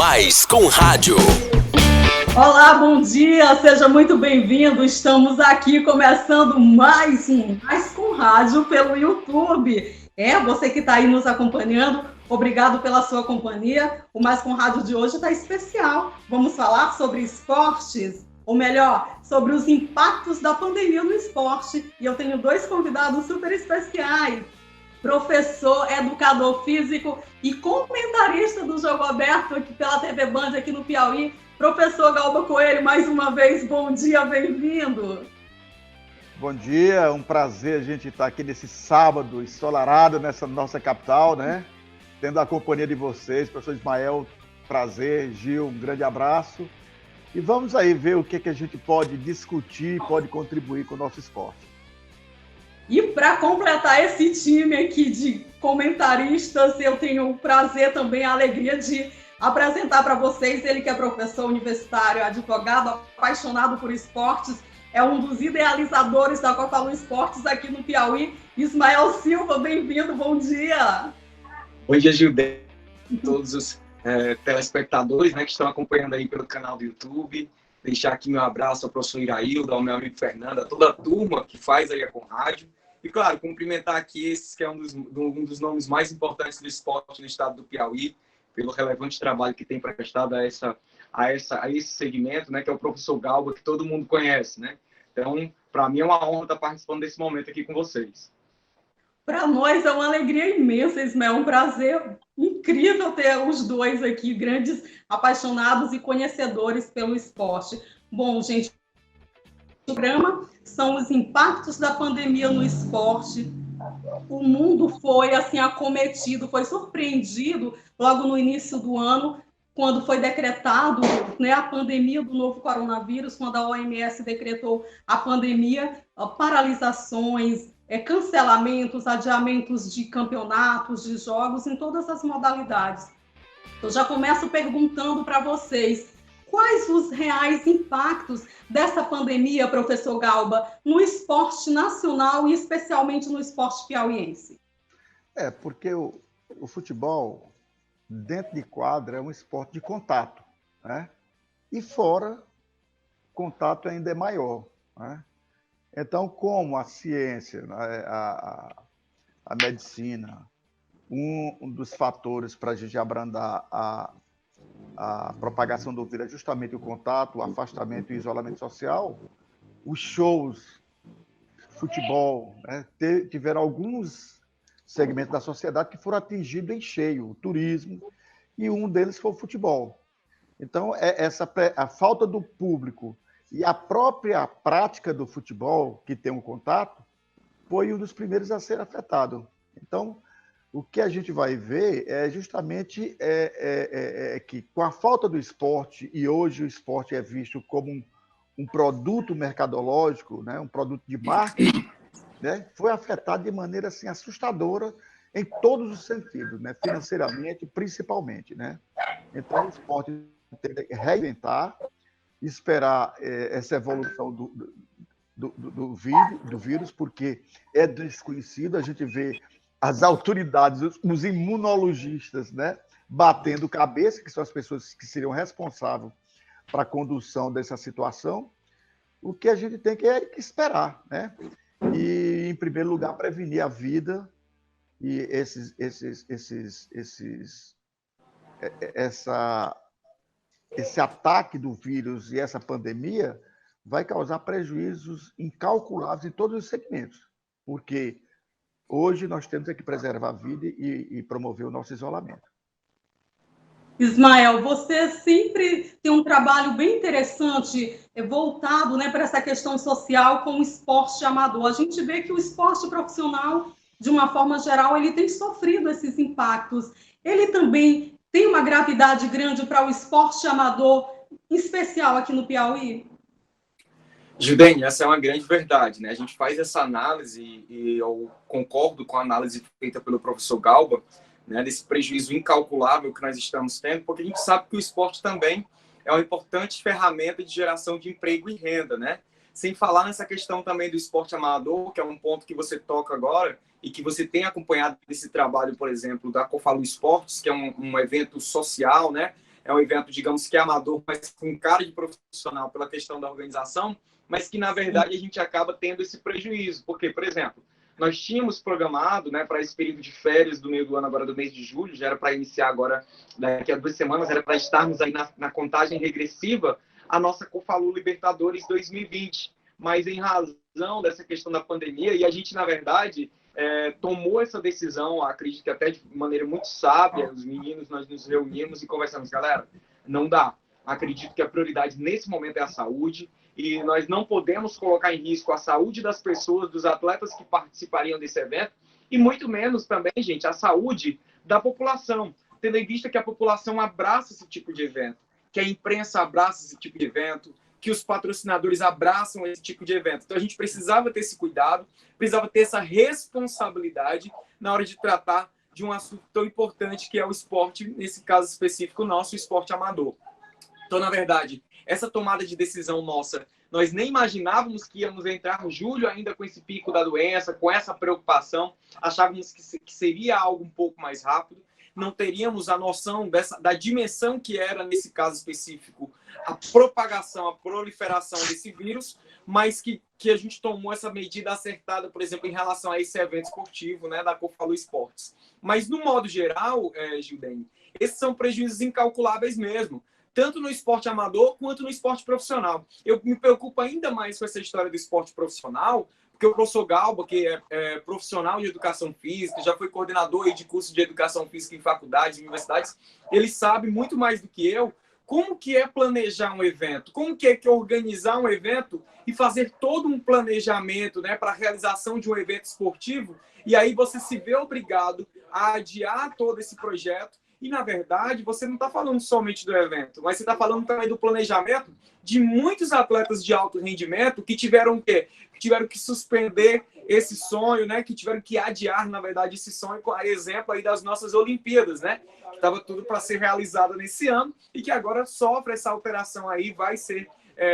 Mais com Rádio. Olá, bom dia, seja muito bem-vindo. Estamos aqui começando mais um Mais com Rádio pelo YouTube. Você que está aí nos acompanhando, obrigado pela sua companhia. O Mais com Rádio de hoje está especial. Vamos falar sobre esportes, ou melhor, sobre os impactos da pandemia no esporte. E eu tenho dois convidados super especiais. Professor, educador físico e comentarista do Jogo Aberto aqui pela TV Band aqui no Piauí, professor Galba Coelho, mais uma vez, bom dia, bem-vindo. Bom dia, é um prazer a gente estar aqui nesse sábado ensolarado nessa nossa capital, né? Tendo a companhia de vocês, professor Ismael, prazer, Gil, um grande abraço. E vamos aí ver o que a gente pode discutir, pode contribuir com o nosso esporte. E para completar esse time aqui de comentaristas, eu tenho o prazer também, a alegria de apresentar para vocês ele que é professor universitário, advogado, apaixonado por esportes, é um dos idealizadores da Copa Lu Esportes aqui no Piauí. Ismael Silva, bem-vindo, bom dia. Bom dia, Gilberto, todos os telespectadores, né, que estão acompanhando aí pelo canal do YouTube. Deixar aqui meu abraço ao professor Iraildo, ao meu amigo Fernando, a toda a turma que faz aí a Conrádio. E, claro, cumprimentar aqui esse que é um dos nomes mais importantes do esporte no estado do Piauí, pelo relevante trabalho que tem prestado a esse segmento, né, que é o professor Galba, que todo mundo conhece, né? Então, para mim é uma honra estar participando desse momento aqui com vocês. Para nós é uma alegria imensa, Ismael, um prazer incrível ter os dois aqui, grandes apaixonados e conhecedores pelo esporte. Bom, gente, o programa são os impactos da pandemia no esporte. O mundo foi assim acometido, foi surpreendido logo no início do ano, quando foi decretado, né, a pandemia do novo coronavírus, quando a OMS decretou a pandemia, paralisações, cancelamentos, adiamentos de campeonatos, de jogos, em todas as modalidades. Eu já começo perguntando para vocês, quais os reais impactos dessa pandemia, professor Galba, no esporte nacional e especialmente no esporte piauiense? Porque o futebol, dentro de quadra, é um esporte de contato, né? E fora, o contato ainda é maior, né? Então, como a ciência, a medicina, um dos fatores para a gente abrandar a propagação do vírus é justamente o contato, o afastamento e o isolamento social, os shows, futebol, né, tiveram alguns segmentos da sociedade que foram atingidos em cheio, o turismo, e um deles foi o futebol. Então, a falta do público e a própria prática do futebol, que tem um contato, foi um dos primeiros a ser afetado. Então, o que a gente vai ver é justamente que, com a falta do esporte, e hoje o esporte é visto como um produto mercadológico, né, um produto de marketing, né, foi afetado de maneira assim, assustadora em todos os sentidos, né, financeiramente, principalmente, né? Então, o esporte tem que reinventar, esperar essa evolução do vírus, porque é desconhecido. A gente vê as autoridades, os imunologistas, né, batendo cabeça, que são as pessoas que seriam responsáveis para a condução dessa situação. O que a gente tem que esperar, né? E, em primeiro lugar, prevenir a vida e esse ataque do vírus e essa pandemia vai causar prejuízos incalculáveis em todos os segmentos, porque hoje nós temos que preservar a vida e promover o nosso isolamento. Ismael, você sempre tem um trabalho bem interessante, voltado, né, para essa questão social com o esporte amador. A gente vê que o esporte profissional, de uma forma geral, ele tem sofrido esses impactos. Ele também tem uma gravidade grande para o esporte amador, em especial aqui no Piauí? Gildene, essa é uma grande verdade, né? A gente faz essa análise e eu concordo com a análise feita pelo professor Galba, né, desse prejuízo incalculável que nós estamos tendo, porque a gente sabe que o esporte também é uma importante ferramenta de geração de emprego e renda, né? Sem falar nessa questão também do esporte amador, que é um ponto que você toca agora e que você tem acompanhado esse trabalho, por exemplo, da Copa Lu Esportes, que é um evento social, né? é um evento, digamos que amador, mas com cara de profissional pela questão da organização, mas que, na verdade, a gente acaba tendo esse prejuízo. Porque, por exemplo, nós tínhamos programado, né, para esse período de férias do meio do ano, agora do mês de julho, já era para iniciar agora, daqui a 2 semanas, era para estarmos aí na contagem regressiva, a nossa Cofalu Libertadores 2020. Mas em razão dessa questão da pandemia, e a gente, na verdade, tomou essa decisão, acredito que até de maneira muito sábia, os meninos, nós nos reunimos e conversamos, galera, não dá. Acredito que a prioridade nesse momento é a saúde, e nós não podemos colocar em risco a saúde das pessoas, dos atletas que participariam desse evento, e muito menos também, gente, a saúde da população, tendo em vista que a população abraça esse tipo de evento, que a imprensa abraça esse tipo de evento, que os patrocinadores abraçam esse tipo de evento. Então, a gente precisava ter esse cuidado, precisava ter essa responsabilidade na hora de tratar de um assunto tão importante que é o esporte, nesse caso específico nosso, o esporte amador. Então, na verdade, essa tomada de decisão nossa, nós nem imaginávamos que íamos entrar em julho ainda com esse pico da doença, com essa preocupação, achávamos que seria algo um pouco mais rápido, não teríamos a noção da dimensão que era, nesse caso específico, a propagação, a proliferação desse vírus, mas que a gente tomou essa medida acertada, por exemplo, em relação a esse evento esportivo, né, da Cofalu Esportes. Mas, no modo geral, Gildene, esses são prejuízos incalculáveis mesmo, tanto no esporte amador quanto no esporte profissional. Eu me preocupo ainda mais com essa história do esporte profissional, porque o professor Galba, que é profissional de educação física, já foi coordenador de curso de educação física em faculdades, universidades, ele sabe muito mais do que eu como que é planejar um evento, como que é organizar um evento e fazer todo um planejamento, né, para a realização de um evento esportivo, e aí você se vê obrigado a adiar todo esse projeto. E, na verdade, você não está falando somente do evento, mas você está falando também do planejamento de muitos atletas de alto rendimento que tiveram o quê? Que tiveram que suspender esse sonho, né? Que tiveram que adiar, na verdade, esse sonho, com a exemplo aí das nossas Olimpíadas, né? Que estava tudo para ser realizado nesse ano e que agora sofre essa alteração aí, vai ser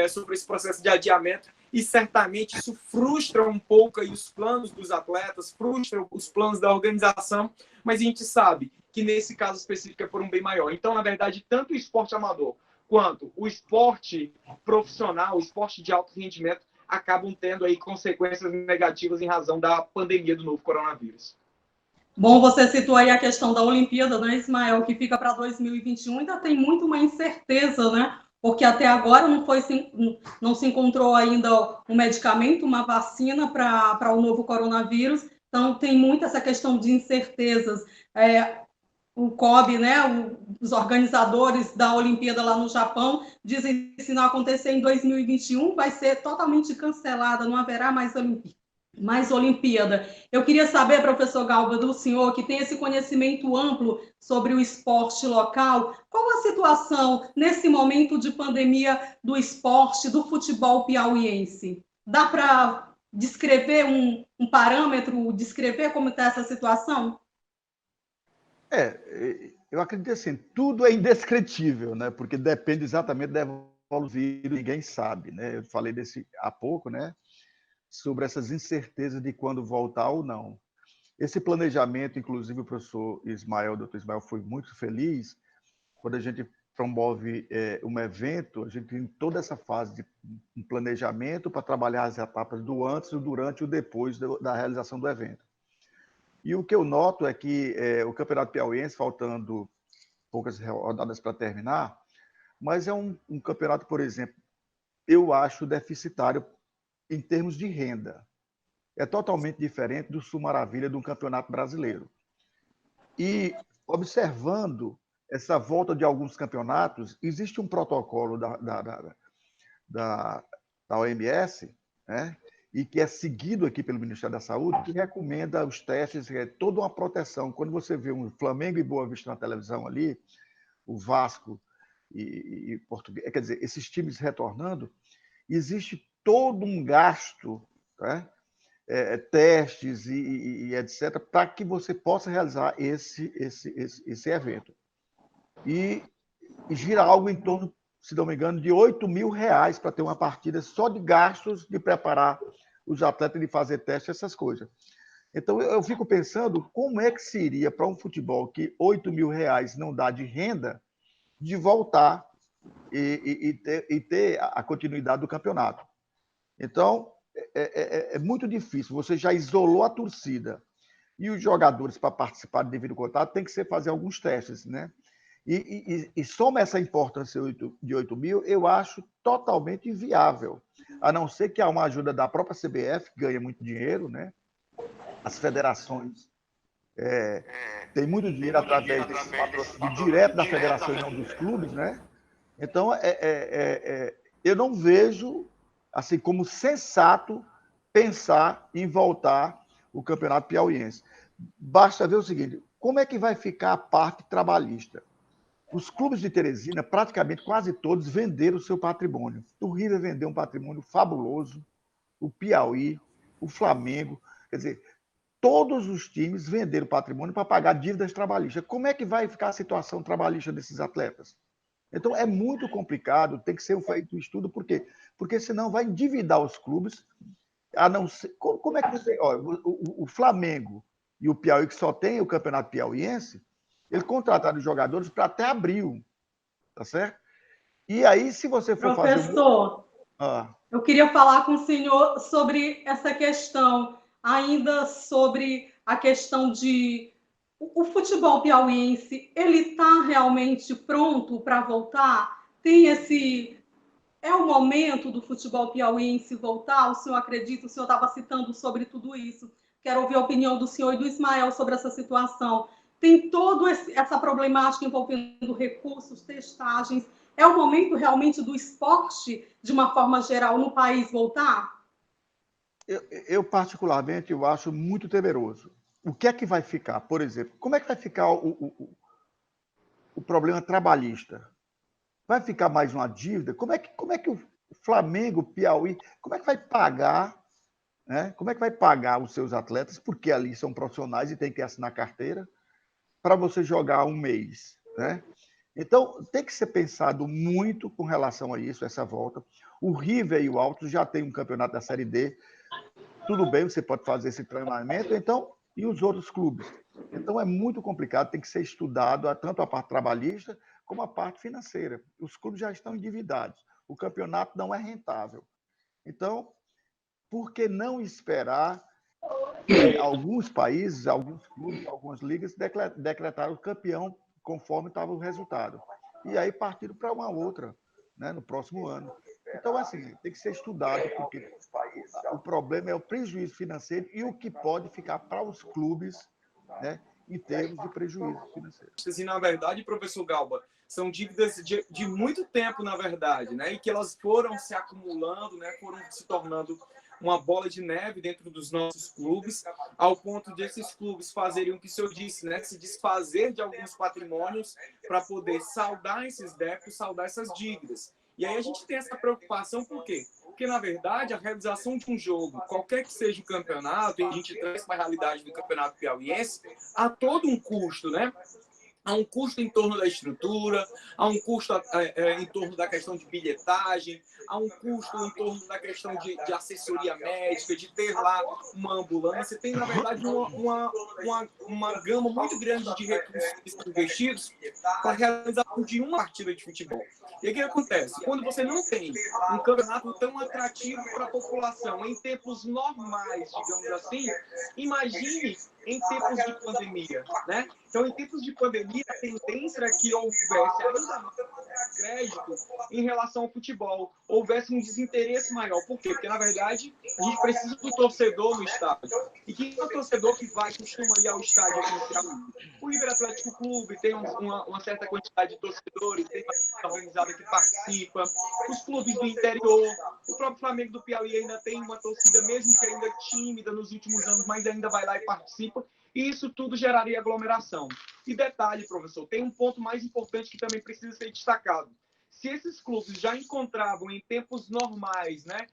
sobre esse processo de adiamento. E certamente isso frustra um pouco aí os planos dos atletas, frustra os planos da organização, mas a gente sabe que nesse caso específico é por um bem maior. Então, na verdade, tanto o esporte amador quanto o esporte profissional, o esporte de alto rendimento, acabam tendo aí consequências negativas em razão da pandemia do novo coronavírus. Bom, você citou aí a questão da Olimpíada, né, Ismael, que fica para 2021, ainda tem muito uma incerteza, né? Porque até agora não se encontrou ainda um medicamento, uma vacina para o novo coronavírus, então tem muito essa questão de incertezas. O COB, né, os organizadores da Olimpíada lá no Japão, dizem que se não acontecer em 2021, vai ser totalmente cancelada, não haverá mais Olimpíada. Eu queria saber, professor Galba, do senhor, que tem esse conhecimento amplo sobre o esporte local, qual a situação nesse momento de pandemia do esporte, do futebol piauiense? Dá para descrever um parâmetro, descrever como está essa situação? Eu acredito assim, tudo é indescritível, né? Porque depende exatamente da evolução do vírus, ninguém sabe, né? Eu falei há pouco, né? Sobre essas incertezas de quando voltar ou não. Esse planejamento, inclusive o professor Ismael, o doutor Ismael, foi muito feliz quando a gente promove um evento, a gente tem toda essa fase de um planejamento para trabalhar as etapas do antes, o durante e o depois da realização do evento. E o que eu noto é que o Campeonato Piauiense, faltando poucas rodadas para terminar, mas é um campeonato, por exemplo, eu acho deficitário em termos de renda. É totalmente diferente do Sul Maravilha do Campeonato Brasileiro. E, observando essa volta de alguns campeonatos, existe um protocolo da OMS, né? E que é seguido aqui pelo Ministério da Saúde, que recomenda os testes, toda uma proteção. Quando você vê um Flamengo e Boa Vista na televisão ali, o Vasco e Português, quer dizer, esses times retornando, existe todo um gasto, né? Testes e etc., para que você possa realizar esse evento. E gira algo em torno, se não me engano, de R$8 mil para ter uma partida só de gastos de preparar os atletas, de fazer teste, essas coisas. Então, eu fico pensando como é que seria para um futebol que R$8 mil não dá de renda, de voltar e ter a continuidade do campeonato. Então, é muito difícil. Você já isolou a torcida e os jogadores, para participar do devido contato, tem que fazer alguns testes, né? E soma essa importância de 8 mil, eu acho totalmente inviável. A não ser que há uma ajuda da própria CBF, que ganha muito dinheiro, né? As federações têm muito dinheiro através desse patrocínio direto da federação e não dos clubes, né? Então, eu não vejo assim como sensato pensar em voltar o Campeonato Piauiense. Basta ver o seguinte, como é que vai ficar a parte trabalhista? Os clubes de Teresina, praticamente quase todos, venderam o seu patrimônio. O River vendeu um patrimônio fabuloso, o Piauí, o Flamengo, quer dizer, todos os times venderam patrimônio para pagar dívidas trabalhistas. Como é que vai ficar a situação trabalhista desses atletas? Então, é muito complicado, tem que ser feito um estudo, por quê? Porque senão vai endividar os clubes, a não ser... Como é que você... Olha, o Flamengo e o Piauí, que só tem o Campeonato Piauiense, eles contrataram jogadores para até abril, tá certo? E aí, se você for fazer... Professor, eu queria falar com o senhor sobre essa questão, ainda sobre a questão de... O futebol piauiense, ele está realmente pronto para voltar? Tem esse... É o momento do futebol piauiense voltar? O senhor acredita? O senhor estava citando sobre tudo isso. Quero ouvir a opinião do senhor e do Ismael sobre essa situação. Tem toda essa problemática envolvendo recursos, testagens. É o momento realmente do esporte, de uma forma geral, no país voltar? Eu particularmente, eu acho muito temeroso. O que é que vai ficar? Por exemplo, como é que vai ficar o problema trabalhista? Vai ficar mais uma dívida? Como é que o Flamengo, Piauí, como é que vai pagar, né? Como é que vai pagar os seus atletas? Porque ali são profissionais e tem que assinar carteira para você jogar um mês, né? Então, tem que ser pensado muito com relação a isso, essa volta. O River e o Altos já tem um campeonato da Série D. Tudo bem, você pode fazer esse treinamento, então, e os outros clubes? Então, é muito complicado, tem que ser estudado tanto a parte trabalhista como a parte financeira. Os clubes já estão endividados, o campeonato não é rentável. Então, por que não esperar alguns países, alguns clubes, algumas ligas decretaram o campeão conforme estava o resultado? E aí partiram para uma outra, né, no próximo ano. Então, assim, tem que ser estudado, porque o problema é o prejuízo financeiro e o que pode ficar para os clubes, né, em termos de prejuízo financeiro. E, na verdade, professor Galba, são dívidas de muito tempo, na verdade, né? E que elas foram se acumulando, né? Foram se tornando uma bola de neve dentro dos nossos clubes, ao ponto de esses clubes fazerem o que o senhor disse, né? Se desfazer de alguns patrimônios para poder saldar esses débitos, saldar essas dívidas. E aí a gente tem essa preocupação, por quê? Porque, na verdade, a realização de um jogo, qualquer que seja o campeonato, e a gente traz para a realidade do campeonato piauiense, há todo um custo, né? Há um custo em torno da estrutura, há um custo em torno da questão de bilhetagem, há um custo em torno da questão de assessoria médica, de ter lá uma ambulância. Tem, na verdade, uma gama muito grande de recursos que são investidos para a realização de uma partida de futebol. E aí o que acontece? Quando você não tem um campeonato tão atrativo para a população em tempos normais, digamos assim, imagine em tempos de pandemia, né? Então, em tempos de pandemia, a tendência era que houvesse ainda mais crédito em relação ao futebol, houvesse um desinteresse maior. Por quê? Porque, na verdade, a gente precisa do torcedor no estádio. E quem é o torcedor que costuma ir ao estádio aqui no Piauí? O River Atlético Clube tem uma certa quantidade de torcedores, tem uma organizada que participa, os clubes do interior, o próprio Flamengo do Piauí ainda tem uma torcida, mesmo que ainda tímida nos últimos anos, mas ainda vai lá e participa. E isso tudo geraria aglomeração. E detalhe, professor, tem um ponto mais importante que também precisa ser destacado. Se esses clubes já encontravam em tempos normais, né,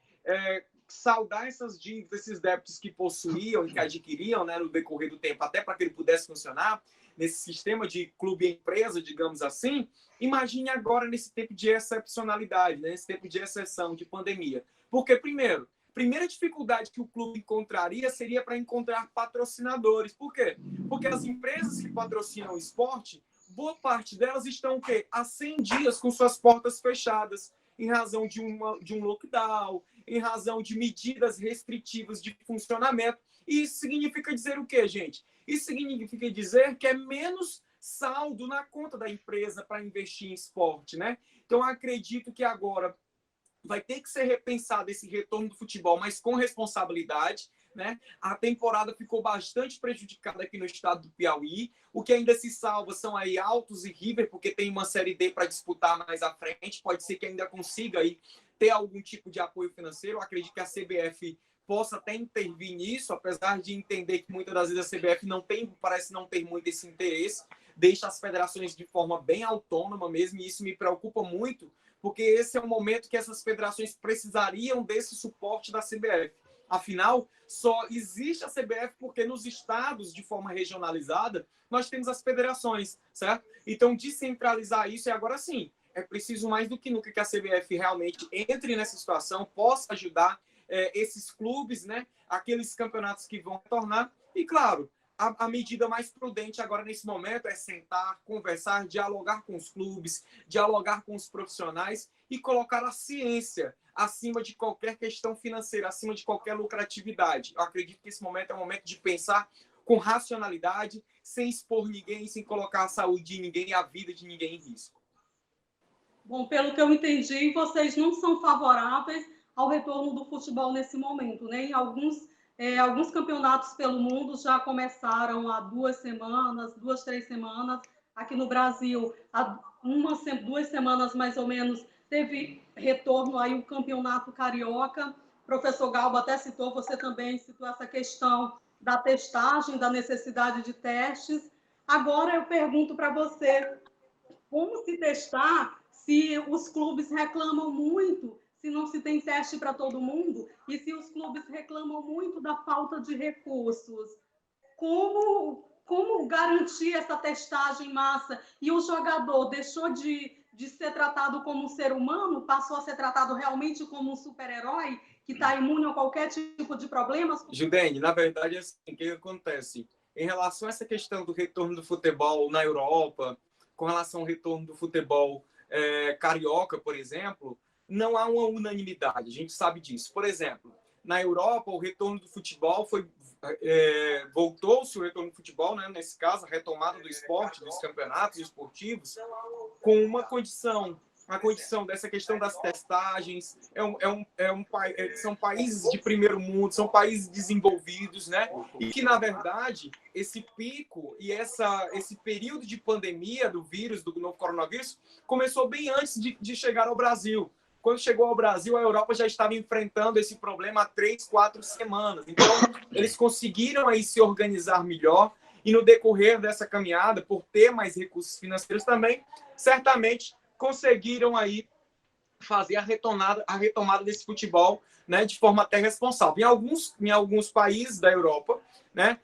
saldar essas dívidas, esses débitos que possuíam e que adquiriam, né, no decorrer do tempo, até para que ele pudesse funcionar nesse sistema de clube-empresa, digamos assim, imagine agora nesse tempo de excepcionalidade, né, nesse tempo de exceção, de pandemia. Porque, primeira dificuldade que o clube encontraria seria para encontrar patrocinadores. Por quê? Porque as empresas que patrocinam o esporte boa parte delas estão o quê? Há 100 dias com suas portas fechadas, em razão de um lockdown, em razão de medidas restritivas de funcionamento. E isso significa dizer o quê, gente? Isso significa dizer que é menos saldo na conta da empresa para investir em esporte, né? Então, eu acredito que agora vai ter que ser repensado esse retorno do futebol, mas com responsabilidade, né? A temporada ficou bastante prejudicada aqui no estado do Piauí. O que ainda se salva são aí Altos e River, porque tem uma Série D para disputar mais à frente. Pode ser que ainda consiga aí ter algum tipo de apoio financeiro. Eu acredito que a CBF possa até intervir nisso, apesar de entender que muitas das vezes a CBF parece não ter muito esse interesse, deixa as federações de forma bem autônoma mesmo, e isso me preocupa muito, porque esse é um momento que essas federações precisariam desse suporte da CBF. Afinal, só existe a CBF porque nos estados, de forma regionalizada, nós temos as federações, certo? Então, descentralizar isso, e agora sim, é preciso mais do que nunca que a CBF realmente entre nessa situação, possa ajudar esses clubes, né? Aqueles campeonatos que vão tornar. E, claro, a medida mais prudente agora nesse momento é sentar, conversar, dialogar com os clubes, dialogar com os profissionais e colocar a ciência acima de qualquer questão financeira, acima de qualquer lucratividade. Eu acredito que esse momento é um momento de pensar com racionalidade, sem expor ninguém, sem colocar a saúde de ninguém e a vida de ninguém em risco. Bom, pelo que eu entendi, vocês não são favoráveis ao retorno do futebol nesse momento, né? Em alguns campeonatos pelo mundo já começaram há 3 semanas. Aqui no Brasil, há 2 semanas mais ou menos, teve retorno aí o Campeonato Carioca. O professor Galba até citou, você também citou essa questão da testagem, da necessidade de testes. Agora eu pergunto para você, como se testar se os clubes reclamam muito, se não se tem teste para todo mundo, e se os clubes reclamam muito da falta de recursos? Como garantir essa testagem em massa? E o jogador deixou de ser tratado como um ser humano, passou a ser tratado realmente como um super-herói, que está imune a qualquer tipo de problemas? Judene, na verdade, assim, o que acontece? Em relação a essa questão do retorno do futebol na Europa, com relação ao retorno do futebol carioca, por exemplo, não há uma unanimidade, a gente sabe disso. Por exemplo, na Europa, o retorno do futebol voltou-se o retorno do futebol, né, nesse caso, a retomada do esporte, dos campeonatos esportivos, com uma condição, a condição dessa questão das testagens. São países de primeiro mundo, são países desenvolvidos, né? E que, na verdade, esse pico e esse período de pandemia do vírus, do novo coronavírus, começou bem antes de chegar ao Brasil. Quando chegou ao Brasil, a Europa já estava enfrentando esse problema há 3, 4 semanas. Então, eles conseguiram aí se organizar melhor, e no decorrer dessa caminhada, por ter mais recursos financeiros também, certamente conseguiram aí fazer a retomada desse futebol, né, de forma até responsável. Em alguns países da Europa, né,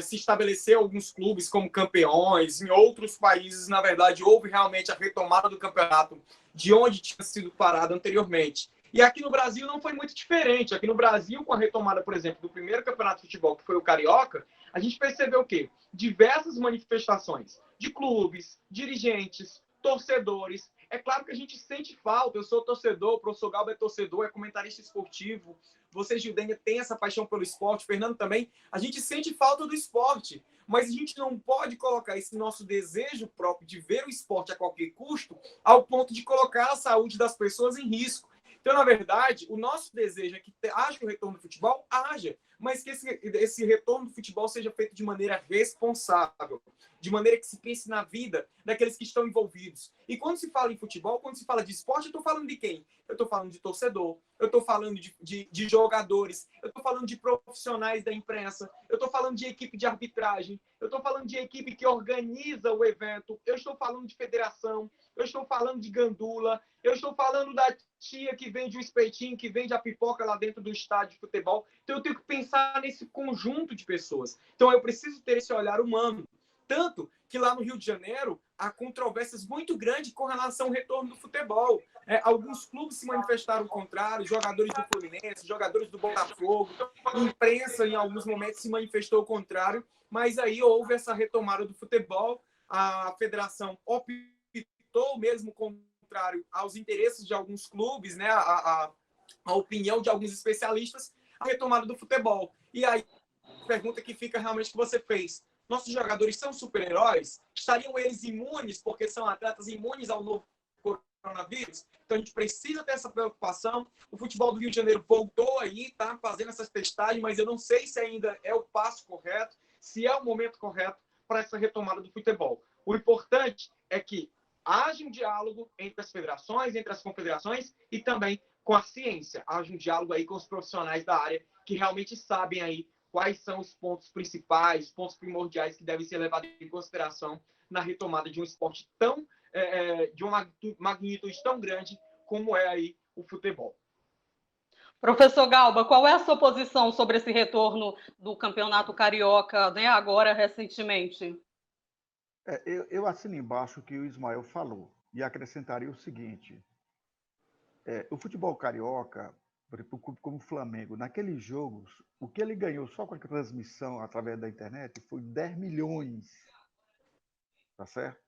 se estabeleceu alguns clubes como campeões. Em outros países, na verdade, houve realmente a retomada do campeonato de onde tinha sido parado anteriormente. E aqui no Brasil não foi muito diferente. Aqui no Brasil, com a retomada, por exemplo, do primeiro campeonato de futebol, que foi o Carioca, a gente percebeu o quê? Diversas manifestações de clubes, dirigentes, torcedores. É claro que a gente sente falta. Eu sou torcedor, o professor Galba é torcedor, é comentarista esportivo. Você, Gildênia, tem essa paixão pelo esporte, Fernando também. A gente sente falta do esporte, mas a gente não pode colocar esse nosso desejo próprio de ver o esporte a qualquer custo ao ponto de colocar a saúde das pessoas em risco. Então, na verdade, o nosso desejo é que haja o retorno do futebol, haja, mas que esse retorno do futebol seja feito de maneira responsável, de maneira que se pense na vida daqueles que estão envolvidos. E quando se fala em futebol, quando se fala de esporte, eu estou falando de quem? Eu estou falando de torcedor, eu estou falando de jogadores, eu estou falando de profissionais da imprensa, eu estou falando de equipe de arbitragem, eu estou falando de equipe que organiza o evento, eu estou falando de federação, eu estou falando de gandula, eu estou falando da tia que vende o espetinho, que vende a pipoca lá dentro do estádio de futebol. Então eu tenho que pensar nesse conjunto de pessoas. Então eu preciso ter esse olhar humano. Tanto que lá no Rio de Janeiro há controvérsias muito grandes com relação ao retorno do futebol. Alguns clubes se manifestaram o contrário, jogadores do Fluminense, jogadores do Botafogo, a imprensa em alguns momentos se manifestou o contrário, mas aí houve essa retomada do futebol, a federação optou mesmo contrário aos interesses de alguns clubes, né, a opinião de alguns especialistas, a retomada do futebol. E aí, a pergunta que fica realmente que você fez, nossos jogadores são super-heróis? Estariam eles imunes, porque são atletas imunes ao novo coronavírus? Então a gente precisa ter essa preocupação. O futebol do Rio de Janeiro voltou aí, tá fazendo essas testagens, mas eu não sei se ainda é o passo correto, se é o momento correto para essa retomada do futebol. O importante é que haja um diálogo entre as federações, entre as confederações e também com a ciência. Haja um diálogo aí com os profissionais da área que realmente sabem aí quais são os pontos principais, os pontos primordiais que devem ser levados em consideração na retomada de um esporte tão de uma magnitude tão grande como é aí o futebol. Professor Galba, qual é a sua posição sobre esse retorno do Campeonato Carioca, né, agora recentemente? Eu assino embaixo o que o Ismael falou e acrescentaria o seguinte: o futebol carioca, por exemplo, como o Flamengo, naqueles jogos, o que ele ganhou só com a transmissão através da internet foi 10 milhões, tá certo?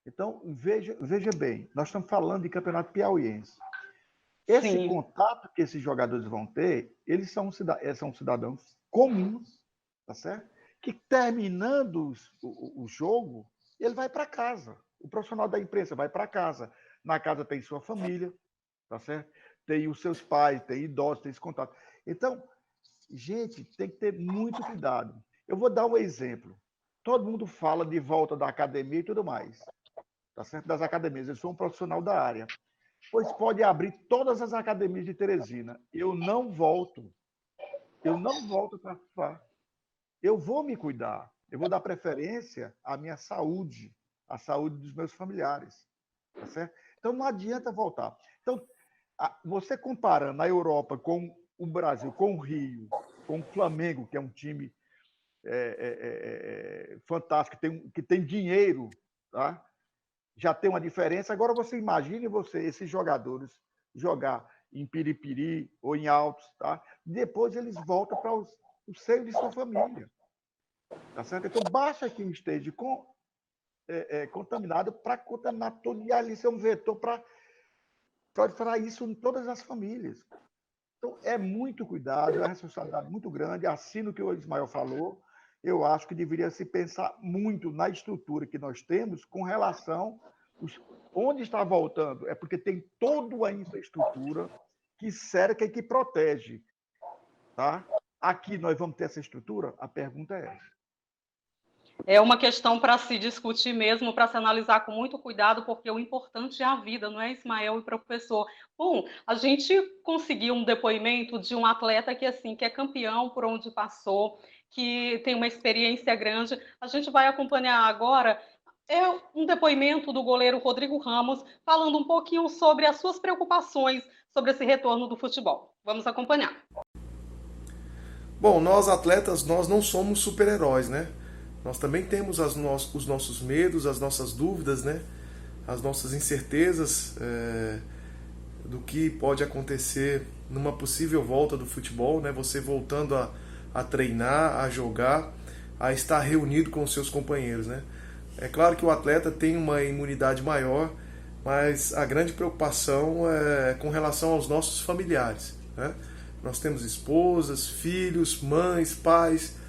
Então, veja bem, nós estamos falando de campeonato piauiense. Esse Sim. contato que esses jogadores vão ter, eles são cidadãos comuns, tá certo? Que terminando o jogo, ele vai para casa. O profissional da imprensa vai para casa. Na casa tem sua família, tá certo? Tem os seus pais, tem idosos, tem esse contato. Então, gente, tem que ter muito cuidado. Eu vou dar um exemplo. Todo mundo fala de volta da academia e tudo mais, tá certo? Das academias. Eu sou um profissional da área. Pois pode abrir todas as academias de Teresina. Eu não volto. Eu não volto para participar. Eu vou me cuidar. Eu vou dar preferência à minha saúde, à saúde dos meus familiares. Tá certo? Então não adianta voltar. Então, você comparando a Europa com o Brasil, com o Rio, com o Flamengo, que é um time fantástico, que tem dinheiro, tá? Já tem uma diferença. Agora você imagine esses jogadores jogar em Piripiri ou em Altos, tá? Depois eles voltam para o seio de sua família, tá certo? Então basta que esteja contaminado para contaminar todo, e ali ser um vetor para isso em todas as famílias. Então é muito cuidado, é uma responsabilidade muito grande. Assino o que o Ismael falou. Eu acho que deveria se pensar muito na estrutura que nós temos com relação onde está voltando. É porque tem toda a infraestrutura que cerca e que protege. Tá? Aqui nós vamos ter essa estrutura? A pergunta é essa. É uma questão para se discutir mesmo, para se analisar com muito cuidado, porque o importante é a vida, não é, Ismael e professor? Bom, a gente conseguiu um depoimento de um atleta que, assim, que é campeão por onde passou, que tem uma experiência grande. A gente vai acompanhar agora um depoimento do goleiro Rodrigo Ramos, falando um pouquinho sobre as suas preocupações sobre esse retorno do futebol. Vamos acompanhar. Bom, nós atletas, nós não somos super-heróis, né? Nós também temos os nossos medos, as nossas dúvidas, né? As nossas incertezas do que pode acontecer numa possível volta do futebol, né? Você voltando a treinar, a jogar, a estar reunido com os seus companheiros, né? É claro que o atleta tem uma imunidade maior, mas a grande preocupação é com relação aos nossos familiares, né? Nós temos esposas, filhos, mães, pais,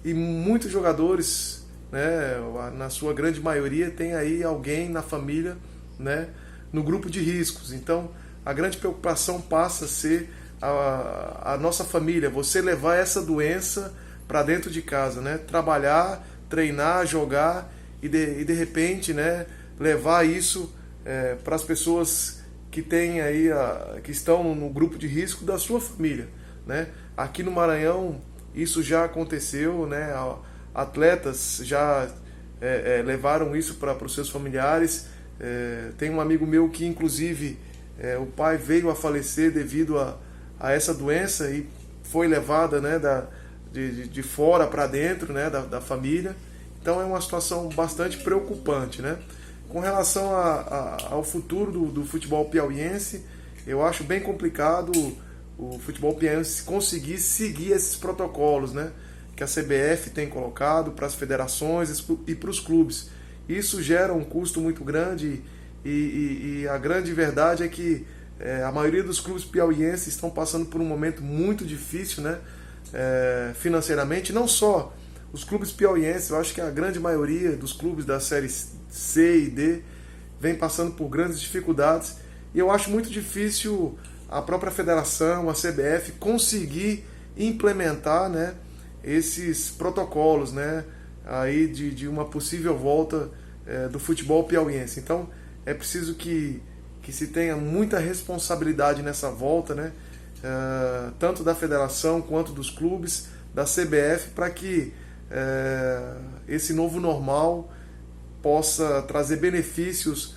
e muitos jogadores, né, na sua grande maioria, tem aí alguém na família, né, no grupo de riscos. Então, a grande preocupação passa a ser a nossa família, você levar essa doença para dentro de casa, né, trabalhar, treinar, jogar e de repente, né, levar isso para as pessoas que têm aí, que estão no grupo de risco da sua família, né. Aqui no Maranhão isso já aconteceu, né? Atletas já levaram isso para os seus familiares. Tem um amigo meu que, inclusive, o pai veio a falecer devido a essa doença e foi levada, né, de fora para dentro, né, da família. Então é uma situação bastante preocupante, né? Com relação ao futuro do futebol piauiense, eu acho bem complicado o futebol piauiense conseguir seguir esses protocolos, né, que a CBF tem colocado para as federações e para os clubes. Isso gera um custo muito grande e a grande verdade é que a maioria dos clubes piauienses estão passando por um momento muito difícil, né? Financeiramente, não só os clubes piauienses, eu acho que a grande maioria dos clubes da série C e D vem passando por grandes dificuldades e eu acho muito difícil a própria federação, a CBF, conseguir implementar, né, esses protocolos, né, aí de uma possível volta do futebol piauiense. Então é preciso que se tenha muita responsabilidade nessa volta, né, tanto da federação quanto dos clubes, da CBF, para que esse novo normal possa trazer benefícios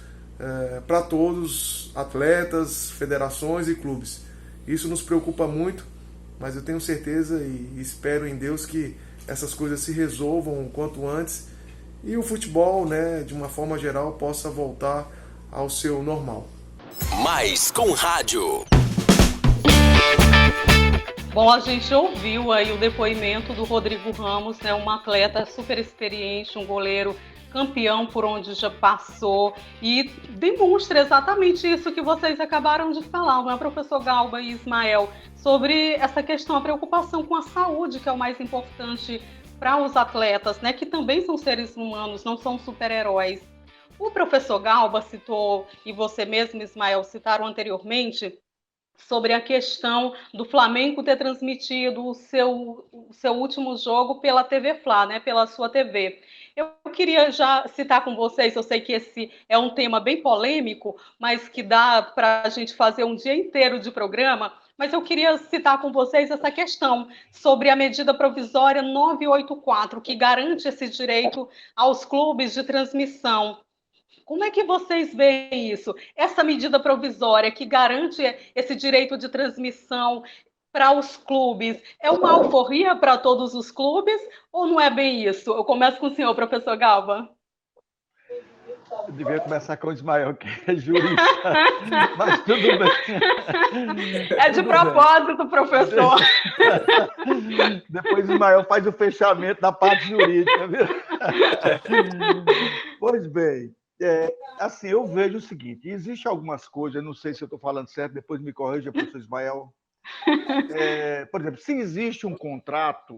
para todos, atletas, federações e clubes. Isso nos preocupa muito, mas eu tenho certeza e espero em Deus que essas coisas se resolvam o quanto antes e o futebol, né, de uma forma geral, possa voltar ao seu normal. Mais com rádio. Bom, a gente ouviu aí o depoimento do Rodrigo Ramos, né, um atleta super experiente, um goleiro campeão por onde já passou e demonstra exatamente isso que vocês acabaram de falar, né, professor Galba e Ismael, sobre essa questão, a preocupação com a saúde, que é o mais importante para os atletas, né, que também são seres humanos, não são super-heróis. O professor Galba citou, e você mesmo, Ismael, citaram anteriormente, sobre a questão do Flamengo ter transmitido o seu último jogo pela TV Fla, né, pela sua TV. Eu queria já citar com vocês, eu sei que esse é um tema bem polêmico, mas que dá para a gente fazer um dia inteiro de programa, mas eu queria citar com vocês essa questão sobre a medida provisória 984, que garante esse direito aos clubes de transmissão. Como é que vocês veem isso? Essa medida provisória que garante esse direito de transmissão para os clubes, é uma alforria para todos os clubes ou não é bem isso? Eu começo com o senhor, professor Galba. Eu devia começar com o Ismael, que é jurista, mas tudo bem. É de propósito, professor. Depois o Ismael faz o fechamento da parte jurídica, viu? Pois bem, assim, eu vejo o seguinte, existem algumas coisas, não sei se eu estou falando certo, depois me corrija, professor Ismael. Por exemplo, se existe um contrato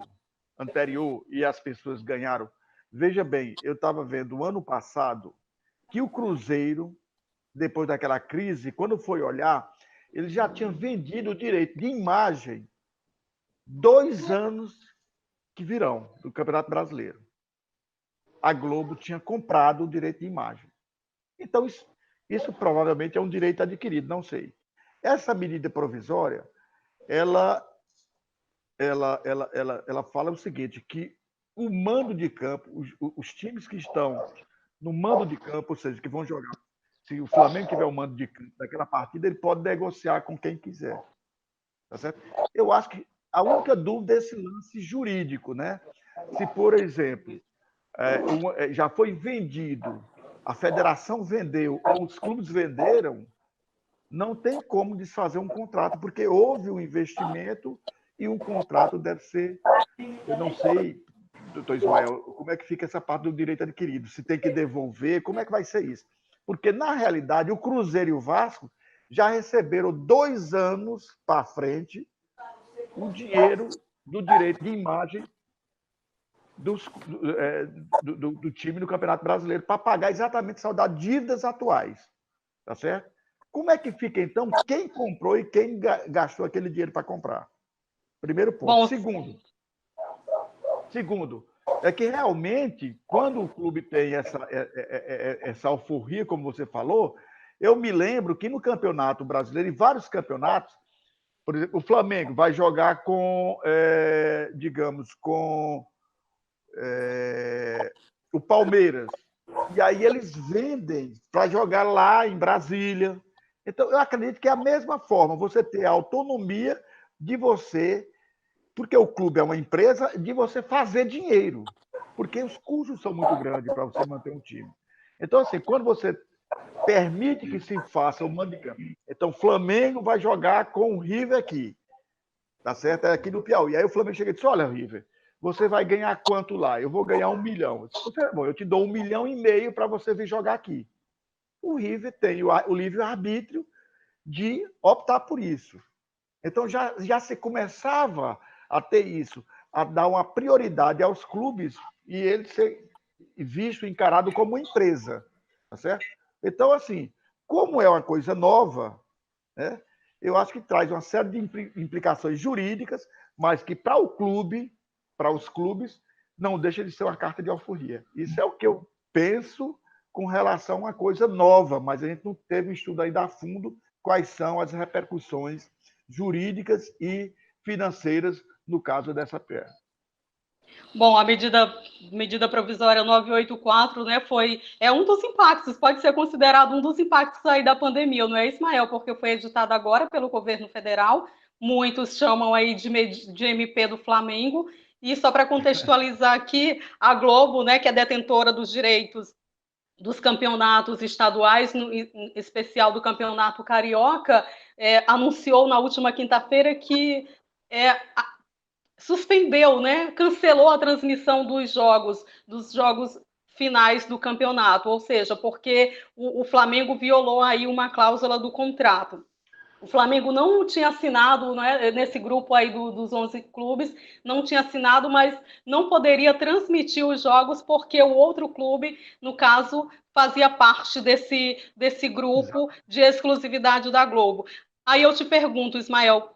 anterior e as pessoas ganharam, veja bem, eu estava vendo ano passado que o Cruzeiro, depois daquela crise, quando foi olhar, ele já tinha vendido o direito de imagem 2 anos que virão do Campeonato Brasileiro. A Globo tinha comprado o direito de imagem. Então, isso provavelmente é um direito adquirido, não sei. Essa medida provisória, ela fala o seguinte, que o mando de campo, os times que estão no mando de campo, ou seja, que vão jogar, se o Flamengo tiver o mando de campo daquela partida, ele pode negociar com quem quiser. Tá certo? Eu acho que a única dúvida é esse lance jurídico, né? Se, por exemplo, já foi vendido, a federação vendeu, ou os clubes venderam, não tem como desfazer um contrato, porque houve um investimento e um contrato deve ser, eu não sei, doutor Ismael, como é que fica essa parte do direito adquirido? Se tem que devolver, como é que vai ser isso? Porque, na realidade, o Cruzeiro e o Vasco já receberam 2 anos para frente o dinheiro do direito de imagem do time do Campeonato Brasileiro para pagar exatamente essas dívidas atuais. Tá certo? Como é que fica, então, quem comprou e quem gastou aquele dinheiro para comprar? Primeiro ponto. Bom, Segundo, é que realmente, quando o clube tem essa alforria, como você falou, eu me lembro que no Campeonato Brasileiro, em vários campeonatos, por exemplo, o Flamengo vai jogar com, digamos, com o Palmeiras. E aí eles vendem para jogar lá em Brasília. Então, eu acredito que é a mesma forma, você ter a autonomia de você, porque o clube é uma empresa, de você fazer dinheiro, porque os custos são muito grandes para você manter um time. Então, assim, quando você permite que se faça o mando de campo, então o Flamengo vai jogar com o River aqui, tá certo? É aqui no Piauí. Aí o Flamengo chega e diz, olha, River, você vai ganhar quanto lá? Eu vou ganhar 1 milhão. Bom, eu te dou 1,5 milhão para você vir jogar aqui. O River tem o livre-arbítrio de optar por isso. Então, já se começava a ter isso, a dar uma prioridade aos clubes e ele ser visto, encarado como empresa. Tá certo? Então, assim, como é uma coisa nova, né, eu acho que traz uma série de implicações jurídicas, mas que para o clube, para os clubes, não deixa de ser uma carta de alforria. Isso é o que eu penso com relação a uma coisa nova, mas a gente não teve um estudo ainda a fundo quais são as repercussões jurídicas e financeiras no caso dessa PE. Bom, a medida provisória 984, né, é um dos impactos, pode ser considerado um dos impactos aí da pandemia, não é, Ismael? Porque foi editada agora pelo governo federal, muitos chamam aí de MP do Flamengo, e só para contextualizar aqui, a Globo, né, que é detentora dos direitos dos campeonatos estaduais, em especial do Campeonato Carioca, anunciou na última quinta-feira que suspendeu, né, cancelou a transmissão dos jogos finais do campeonato, ou seja, porque o Flamengo violou aí uma cláusula do contrato. O Flamengo não tinha assinado, né, nesse grupo aí dos 11 clubes, não tinha assinado, mas não poderia transmitir os jogos porque o outro clube, no caso, fazia parte desse grupo de exclusividade da Globo. Aí eu te pergunto, Ismael,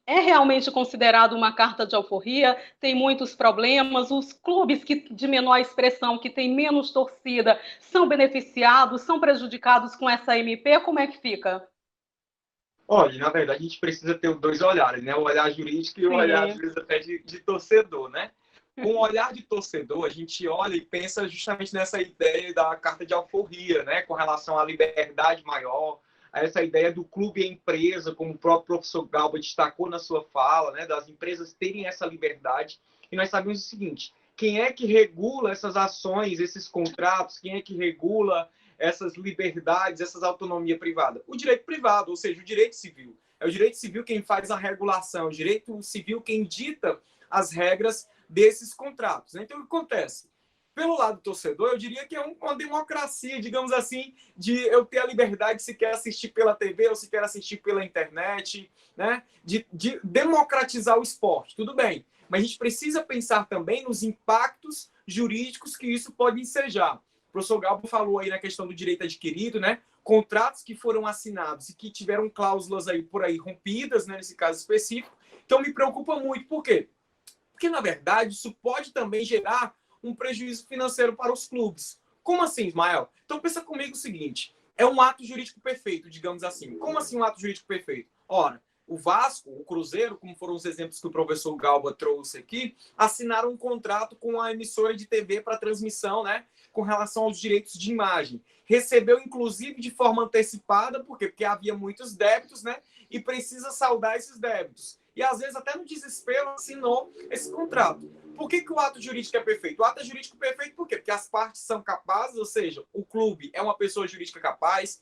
é realmente considerado uma carta de alforria? Tem muitos problemas, os clubes de menor expressão, que têm menos torcida, são beneficiados, são prejudicados com essa MP? Como é que fica? Olha, na verdade, a gente precisa ter os dois olhares, né? O olhar jurídico e o olhar, às vezes, até de torcedor, né? Com o olhar de torcedor, a gente olha e pensa justamente nessa ideia da carta de alforria, né? Com relação à liberdade maior, a essa ideia do clube e empresa, como o próprio professor Galba destacou na sua fala, né? Das empresas terem essa liberdade. E nós sabemos o seguinte, quem é que regula essas ações, esses contratos? Quem é que regula essas liberdades, essas autonomia privada? O direito privado, ou seja, o direito civil. É o direito civil quem faz a regulação, o direito civil quem dita as regras desses contratos. Então, o que acontece? Pelo lado do torcedor, eu diria que é uma democracia, digamos assim, de eu ter a liberdade se quer assistir pela TV ou se quer assistir pela internet, né? De democratizar o esporte. Tudo bem, mas a gente precisa pensar também nos impactos jurídicos que isso pode ensejar. O professor Galbo falou aí na questão do direito adquirido, né? Contratos que foram assinados e que tiveram cláusulas aí por aí rompidas, né? Nesse caso específico. Então me preocupa muito. Por quê? Porque, na verdade, isso pode também gerar um prejuízo financeiro para os clubes. Como assim, Ismael? Então pensa comigo o seguinte, é um ato jurídico perfeito, digamos assim. Como assim um ato jurídico perfeito? Ora, o Vasco, o Cruzeiro, como foram os exemplos que o professor Galba trouxe aqui, assinaram um contrato com a emissora de TV para transmissão, né, com relação aos direitos de imagem. Recebeu, inclusive, de forma antecipada, por quê? Porque havia muitos débitos, né, e precisa saldar esses débitos. E, às vezes, até no desespero, assinou esse contrato. Por que o ato jurídico é perfeito? O ato é jurídico perfeito por quê? Porque as partes são capazes, ou seja, o clube é uma pessoa jurídica capaz,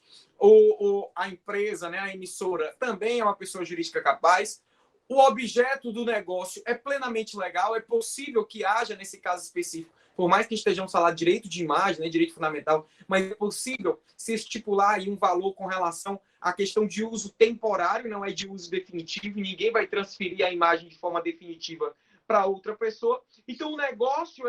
a empresa, né, a emissora, também é uma pessoa jurídica capaz, o objeto do negócio é plenamente legal, é possível que haja, nesse caso específico, por mais que estejamos falando de direito de imagem, né, direito fundamental, mas é possível se estipular aí um valor com relação à questão de uso temporário, não é de uso definitivo, ninguém vai transferir a imagem de forma definitiva para outra pessoa. Então, o negócio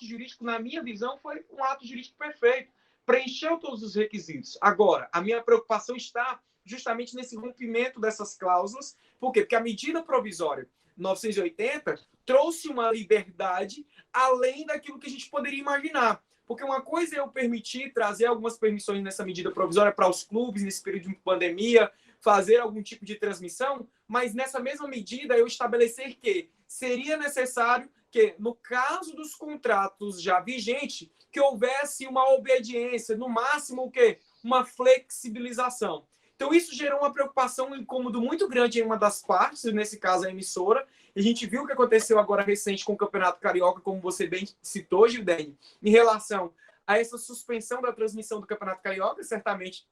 jurídico, na minha visão, foi um ato jurídico perfeito. Preencheu todos os requisitos. Agora, a minha preocupação está justamente nesse rompimento dessas cláusulas. Por quê? Porque a medida provisória 980 trouxe uma liberdade além daquilo que a gente poderia imaginar. Porque uma coisa é eu permitir trazer algumas permissões nessa medida provisória para os clubes nesse período de pandemia, fazer algum tipo de transmissão, mas nessa mesma medida eu estabelecer que seria necessário que, no caso dos contratos já vigentes, que houvesse uma obediência, no máximo o quê? Uma flexibilização. Então isso gerou uma preocupação, um incômodo muito grande em uma das partes, nesse caso a emissora, e a gente viu o que aconteceu agora recente com o Campeonato Carioca, como você bem citou, Gildene, em relação a essa suspensão da transmissão do Campeonato Carioca, certamente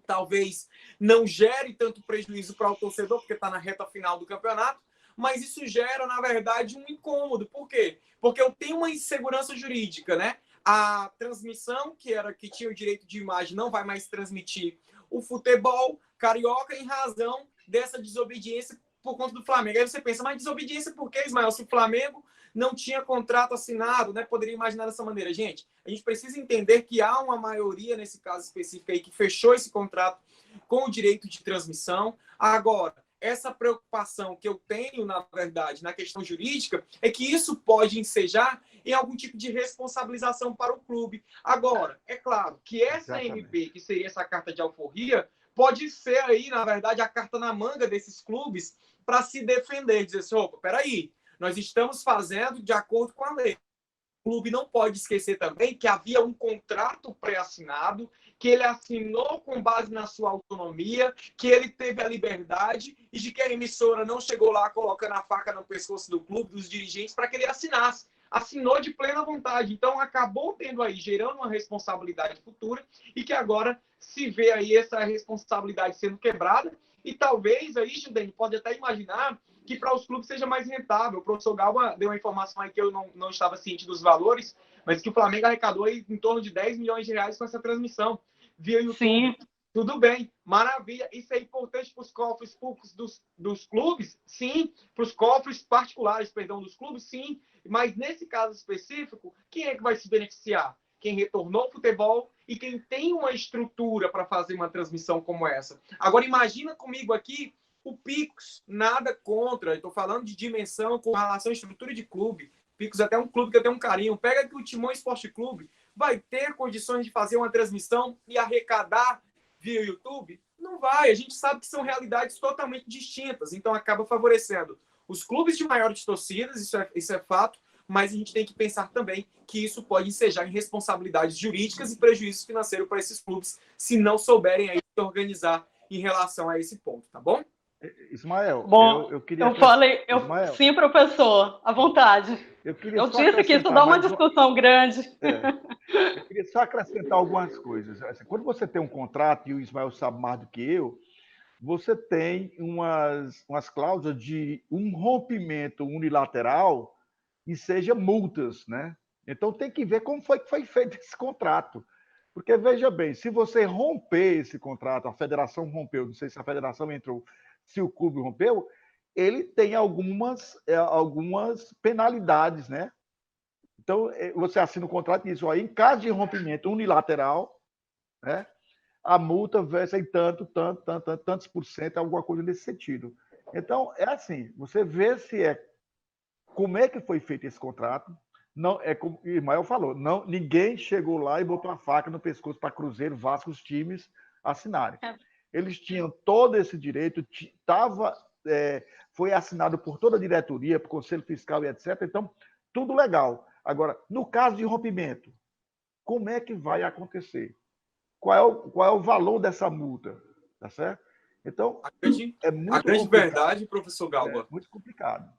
talvez não gere tanto prejuízo para o torcedor, porque está na reta final do campeonato, mas isso gera, na verdade, um incômodo. Por quê? Porque eu tenho uma insegurança jurídica, né? A transmissão, que tinha o direito de imagem, não vai mais transmitir o futebol carioca em razão dessa desobediência por conta do Flamengo. Aí você pensa, mas desobediência por quê, Ismael? Se o Flamengo não tinha contrato assinado, né? Poderia imaginar dessa maneira. Gente, a gente precisa entender que há uma maioria, nesse caso específico aí, que fechou esse contrato com o direito de transmissão. Agora, essa preocupação que eu tenho, na verdade, na questão jurídica, é que isso pode ensejar em algum tipo de responsabilização para o clube. Agora, é claro que essa MP, que seria essa carta de alforria, pode ser aí, na verdade, a carta na manga desses clubes para se defender, dizer assim, opa, peraí, nós estamos fazendo de acordo com a lei. O clube não pode esquecer também que havia um contrato pré-assinado, que ele assinou com base na sua autonomia, que ele teve a liberdade e de que a emissora não chegou lá colocando a faca no pescoço do clube, dos dirigentes, para que ele assinasse. Assinou de plena vontade. Então, acabou tendo aí, gerando uma responsabilidade futura e que agora se vê aí essa responsabilidade sendo quebrada e talvez aí, Judene, pode até imaginar que para os clubes seja mais rentável. O professor Galba deu uma informação aí que eu não estava ciente dos valores, mas que o Flamengo arrecadou aí em torno de 10 milhões de reais com essa transmissão via YouTube. Sim. Tudo bem, maravilha. Isso é importante para os cofres públicos dos clubes? Sim. Para os cofres particulares, perdão, dos clubes? Sim. Mas nesse caso específico, quem é que vai se beneficiar? Quem retornou ao futebol e quem tem uma estrutura para fazer uma transmissão como essa. Agora, imagina comigo aqui o Picos, nada contra. Estou falando de dimensão com relação à estrutura de clube. Picos é até um clube que eu tenho um carinho. Pega aqui o Timão Esporte Clube. Vai ter condições de fazer uma transmissão e arrecadar via YouTube? Não vai. A gente sabe que são realidades totalmente distintas. Então, acaba favorecendo os clubes de maiores torcidas, isso é fato, mas a gente tem que pensar também que isso pode ensejar em responsabilidades jurídicas e prejuízos financeiros para esses clubes se não souberem aí se organizar em relação a esse ponto, tá bom? Ismael, Bom, eu queria... Ismael, sim, professor, à vontade. Eu disse que isso dá uma discussão grande. Eu queria só acrescentar algumas coisas. Assim, quando você tem um contrato, e o Ismael sabe mais do que eu, você tem umas cláusulas de um rompimento unilateral e seja multas, né? Então tem que ver como foi que foi feito esse contrato. Porque, veja bem, se você romper esse contrato, a federação rompeu, não sei se a federação entrou, se o clube rompeu, ele tem algumas penalidades, né? Então, você assina o contrato e diz, ó, em caso de rompimento unilateral, né, a multa vai ser em tantos por cento, alguma coisa nesse sentido. Então, é assim, você vê como é que foi feito esse contrato. Não, é como o Ismael falou, ninguém chegou lá e botou a faca no pescoço para Cruzeiro, Vasco, os times assinarem. Eles tinham todo esse direito, foi assinado por toda a diretoria, por Conselho Fiscal e etc. Então, tudo legal. Agora, no caso de rompimento, como é que vai acontecer? Qual é o valor dessa multa? Tá certo? Então, é muito a grande verdade, professor Galba. É muito complicado.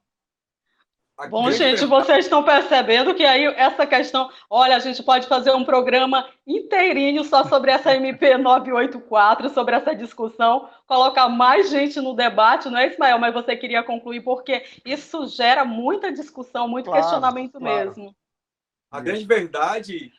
Bom, gente, vocês estão percebendo que aí essa questão... Olha, a gente pode fazer um programa inteirinho só sobre essa MP 984, sobre essa discussão, colocar mais gente no debate, não é, Ismael? Mas você queria concluir, porque isso gera muita discussão, muito questionamento mesmo. A grande verdade,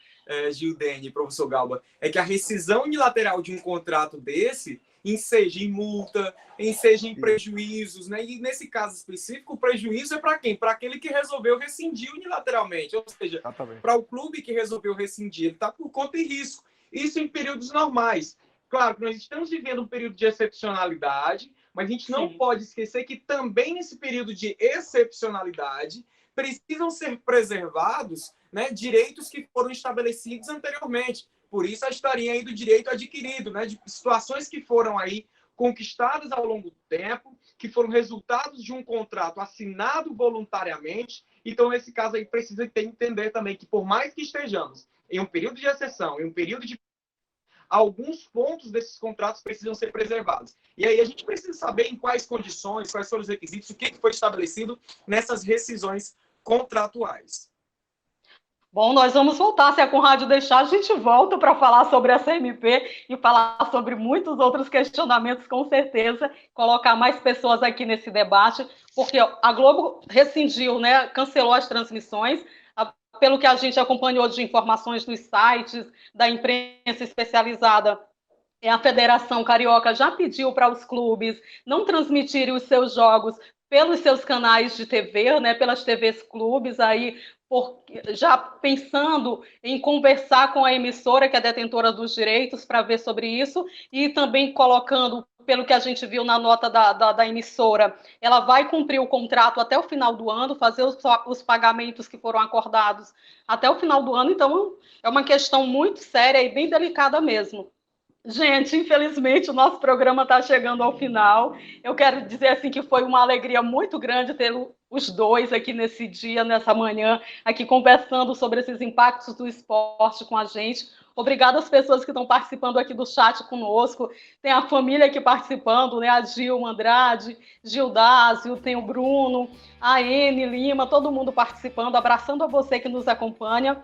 Gildene, professor Galba, é que a rescisão unilateral de um contrato desse enseja em multa, enseja em prejuízos, né? E nesse caso específico, o prejuízo é para quem? Para aquele que resolveu rescindir unilateralmente, ou seja, para o clube que resolveu rescindir, ele está por conta e risco. Isso em períodos normais. Claro que nós estamos vivendo um período de excepcionalidade, mas a gente não pode esquecer que também nesse período de excepcionalidade precisam ser preservados, né, direitos que foram estabelecidos anteriormente. Por isso a historinha aí do direito adquirido, né, de situações que foram aí conquistadas ao longo do tempo, que foram resultados de um contrato assinado voluntariamente. Então, nesse caso aí, precisa entender também que, por mais que estejamos em um período de exceção, em um período de... alguns pontos desses contratos precisam ser preservados. E aí a gente precisa saber em quais condições, quais foram os requisitos, o que foi estabelecido nessas rescisões contratuais. Bom, nós vamos voltar, se a Conrádio deixar, a gente volta para falar sobre essa MP e falar sobre muitos outros questionamentos, com certeza, colocar mais pessoas aqui nesse debate, porque a Globo rescindiu, né, cancelou as transmissões, pelo que a gente acompanhou de informações nos sites da imprensa especializada, a Federação Carioca já pediu para os clubes não transmitirem os seus jogos pelos seus canais de TV, né, pelas TVs clubes, aí já pensando em conversar com a emissora, que é detentora dos direitos, para ver sobre isso, e também colocando, pelo que a gente viu na nota da emissora, ela vai cumprir o contrato até o final do ano, fazer os pagamentos que foram acordados até o final do ano, então é uma questão muito séria e bem delicada mesmo. Gente, infelizmente o nosso programa está chegando ao final. Eu quero dizer assim que foi uma alegria muito grande ter os dois aqui nesse dia, nessa manhã, aqui conversando sobre esses impactos do esporte com a gente. Obrigada às pessoas que estão participando aqui do chat conosco. Tem a família aqui participando, né? A Gilma Andrade, Gildásio, tem o Bruno, a Ene Lima, todo mundo participando, abraçando a você que nos acompanha.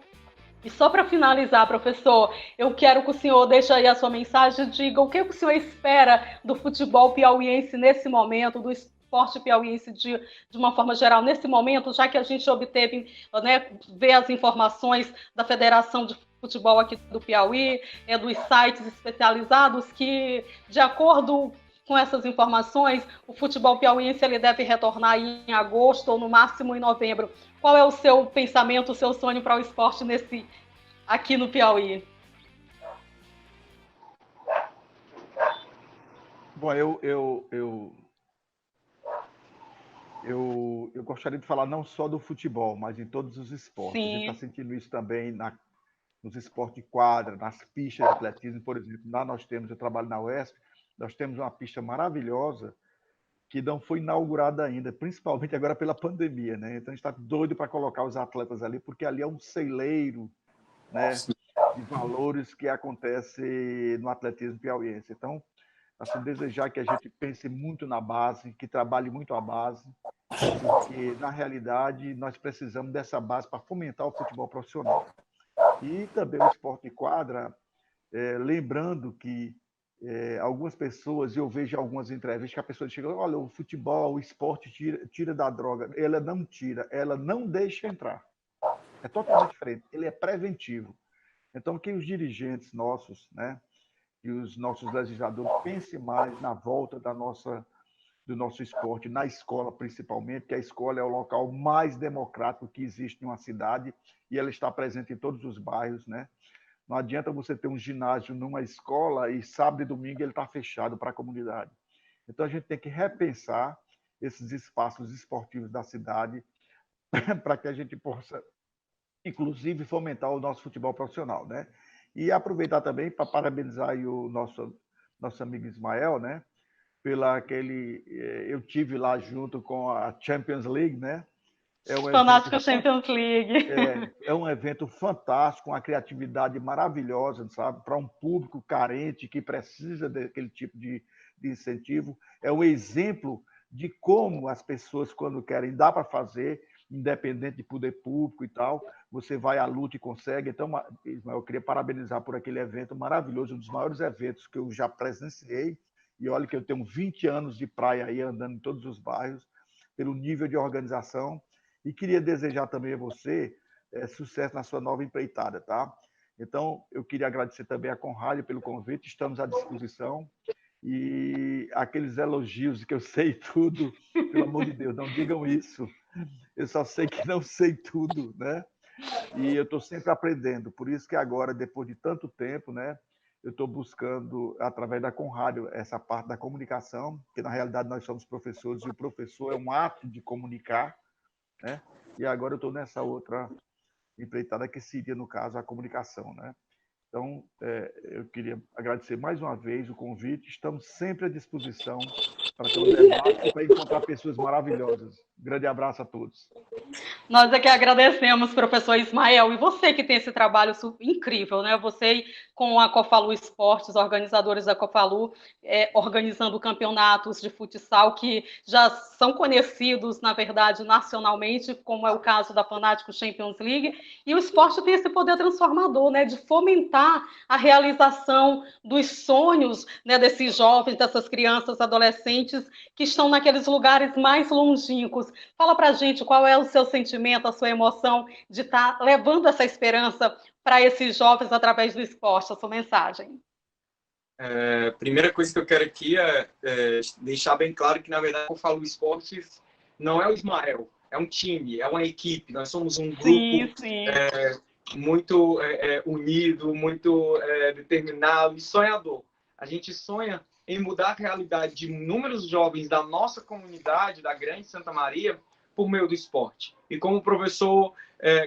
E só para finalizar, professor, eu quero que o senhor deixe aí a sua mensagem e diga o que o senhor espera do futebol piauiense nesse momento, do esporte piauiense de uma forma geral nesse momento, já que a gente obteve, né, ver as informações da Federação de Futebol aqui do Piauí, dos sites especializados que, de acordo com essas informações, o futebol piauiense ele deve retornar em agosto ou no máximo em novembro. Qual é o seu pensamento, o seu sonho para o esporte aqui no Piauí? Bom, eu gostaria de falar não só do futebol, mas em todos os esportes. Sim. A gente está sentindo isso também nos esportes de quadra, nas pistas de atletismo, por exemplo. Lá eu trabalho na UESP, nós temos uma pista maravilhosa que não foi inaugurada ainda, principalmente agora pela pandemia, né? Então a gente está doido para colocar os atletas ali, porque ali é um celeiro, né, de valores que acontece no atletismo piauiense. Então, assim, desejar que a gente pense muito na base, que trabalhe muito a base, porque na realidade nós precisamos dessa base para fomentar o futebol profissional. E também o esporte de quadra, lembrando que algumas pessoas, eu vejo algumas entrevistas que a pessoa chega, olha, o futebol, o esporte tira da droga. Ela não tira, ela não deixa entrar. É totalmente diferente. Ele é preventivo. Então, que os dirigentes nossos, né, e os nossos legisladores pensem mais na volta do nosso esporte, na escola principalmente, que a escola é o local mais democrático que existe em uma cidade e ela está presente em todos os bairros, né? Não adianta você ter um ginásio numa escola e sábado e domingo ele está fechado para a comunidade. Então, a gente tem que repensar esses espaços esportivos da cidade para que a gente possa, inclusive, fomentar o nosso futebol profissional, né? E aproveitar também para parabenizar aí o nosso amigo Ismael, né? Eu tive lá junto com a Champions League, né? Fanático Champions League. É um evento fantástico, uma criatividade maravilhosa, sabe? Para um público carente que precisa daquele tipo de incentivo. É um exemplo de como as pessoas, quando querem, dá para fazer, independente de poder público e tal. Você vai à luta e consegue. Então, Ismael, eu queria parabenizar por aquele evento maravilhoso, um dos maiores eventos que eu já presenciei. E olha que eu tenho 20 anos de praia aí, andando em todos os bairros, pelo nível de organização. E queria desejar também a você sucesso na sua nova empreitada, tá? Então, eu queria agradecer também a Conrádio pelo convite, estamos à disposição. E aqueles elogios que eu sei tudo, pelo amor de Deus, não digam isso. Eu só sei que não sei tudo, né? E eu estou sempre aprendendo. Por isso que agora, depois de tanto tempo, né, eu estou buscando, através da Conrádio, essa parte da comunicação, que na realidade nós somos professores e o professor é um ato de comunicar, né? E agora eu estou nessa outra empreitada que seria, no caso, a comunicação, né? Então, eu queria agradecer mais uma vez o convite. Estamos sempre à disposição para ter um debate e para encontrar pessoas maravilhosas. Grande abraço a todos. Nós é que agradecemos, professor Ismael, e você que tem esse trabalho incrível, né? Você com a Cofalu Esportes, organizadores da Cofalu, organizando campeonatos de futsal que já são conhecidos, na verdade, nacionalmente, como é o caso da Fanático Champions League, e o esporte tem esse poder transformador, né? De fomentar a realização dos sonhos, né, desses jovens, dessas crianças, adolescentes que estão naqueles lugares mais longínquos. Fala pra gente qual é o seu sentimento, a sua emoção de estar levando essa esperança para esses jovens através do esporte, a sua mensagem. Primeira coisa que eu quero aqui é deixar bem claro que, na verdade, eu falo esportes, não é o Ismael, é um time, é uma equipe, nós somos um grupo muito unido, muito determinado e sonhador. A gente sonha em mudar a realidade de inúmeros jovens da nossa comunidade, da Grande Santa Maria, por meio do esporte. E como o professor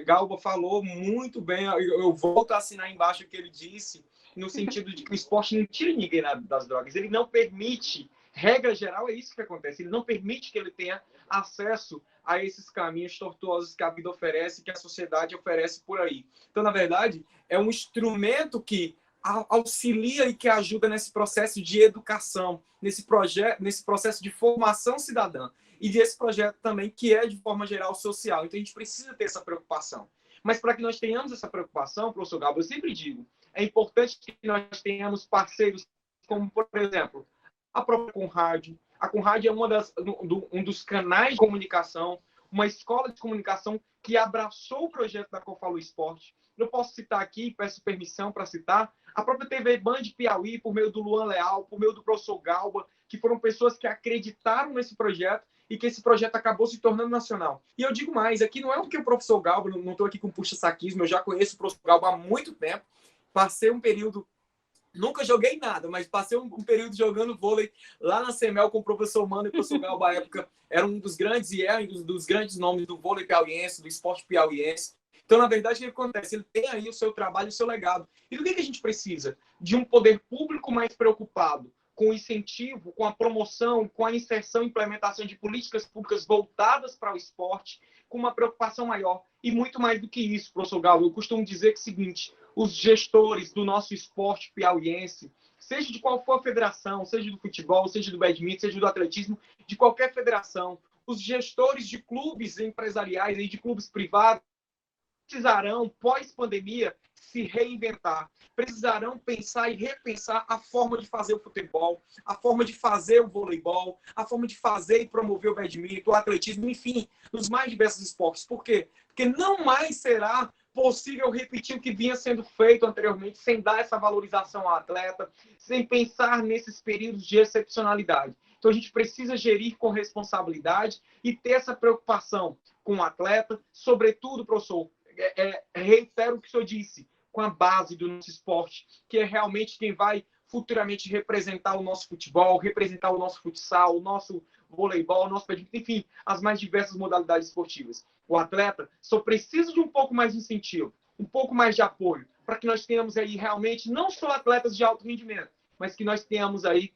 Galba falou muito bem, eu volto a assinar embaixo o que ele disse, no sentido de que o esporte não tira ninguém das drogas. Ele não permite, regra geral é isso que acontece, ele não permite que ele tenha acesso a esses caminhos tortuosos que a vida oferece, que a sociedade oferece por aí. Então, na verdade, é um instrumento que auxilia e que ajuda nesse processo de educação, nesse processo de formação cidadã e desse projeto também que é, de forma geral, social. Então, a gente precisa ter essa preocupação. Mas para que nós tenhamos essa preocupação, professor Galba, eu sempre digo, é importante que nós tenhamos parceiros como, por exemplo, a própria Conrad. A Conrad é um dos canais de comunicação, uma escola de comunicação que abraçou o projeto da Cofalu Esporte. Eu posso citar aqui, peço permissão para citar, a própria TV Band Piauí, por meio do Luan Leal, por meio do professor Galba, que foram pessoas que acreditaram nesse projeto e que esse projeto acabou se tornando nacional. E eu digo mais, aqui não é porque o professor Galba, não estou aqui com puxa-saquismo, eu já conheço o professor Galba há muito tempo, passei um período, nunca joguei nada, mas passei um período jogando vôlei lá na CEMEL com o professor Mano e o professor Galba, à época, era um dos grandes, e é um dos grandes nomes do vôlei piauiense, do esporte piauiense. Então, na verdade, o que acontece? Ele tem aí o seu trabalho, o seu legado. E do que a gente precisa? De um poder público mais preocupado com o incentivo, com a promoção, com a inserção e implementação de políticas públicas voltadas para o esporte, com uma preocupação maior. E muito mais do que isso, professor Galo, eu costumo dizer que é o seguinte, os gestores do nosso esporte piauiense, seja de qual for a federação, seja do futebol, seja do badminton, seja do atletismo, de qualquer federação, os gestores de clubes empresariais e de clubes privados, precisarão, pós-pandemia, se reinventar. Precisarão pensar e repensar a forma de fazer o futebol, a forma de fazer o voleibol, a forma de fazer e promover o badminton, o atletismo, enfim, os mais diversos esportes. Por quê? Porque não mais será possível repetir o que vinha sendo feito anteriormente, sem dar essa valorização ao atleta, sem pensar nesses períodos de excepcionalidade. Então, a gente precisa gerir com responsabilidade e ter essa preocupação com o atleta, sobretudo, professor, reitero o que o senhor disse, com a base do nosso esporte, que é realmente quem vai futuramente representar o nosso futebol, representar o nosso futsal, o nosso voleibol, o nosso badminton, enfim, as mais diversas modalidades esportivas. O atleta só precisa de um pouco mais de incentivo, um pouco mais de apoio, para que nós tenhamos aí realmente não só atletas de alto rendimento, mas que nós tenhamos aí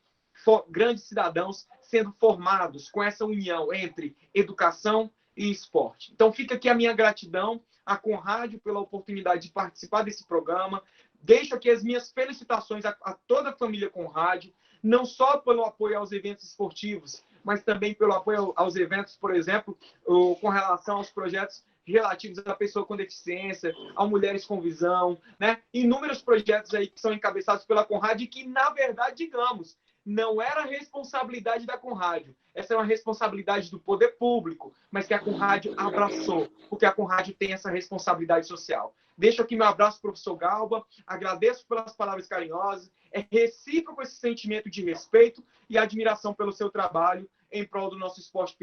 grandes cidadãos sendo formados com essa união entre educação e esporte. Então fica aqui a minha gratidão à Conrádio pela oportunidade de participar desse programa. Deixo aqui as minhas felicitações a toda a família Conrádio, não só pelo apoio aos eventos esportivos, mas também pelo apoio aos eventos, por exemplo, com relação aos projetos relativos à pessoa com deficiência, a mulheres com visão, né? Inúmeros projetos aí que são encabeçados pela Conrádio e que, na verdade, digamos, não era responsabilidade da Conrádio. Essa é uma responsabilidade do poder público, mas que a Conrádio abraçou, porque a Conrádio tem essa responsabilidade social. Deixo aqui meu abraço, professor Galba, agradeço pelas palavras carinhosas, é recíproco esse sentimento de respeito e admiração pelo seu trabalho em prol do nosso esporte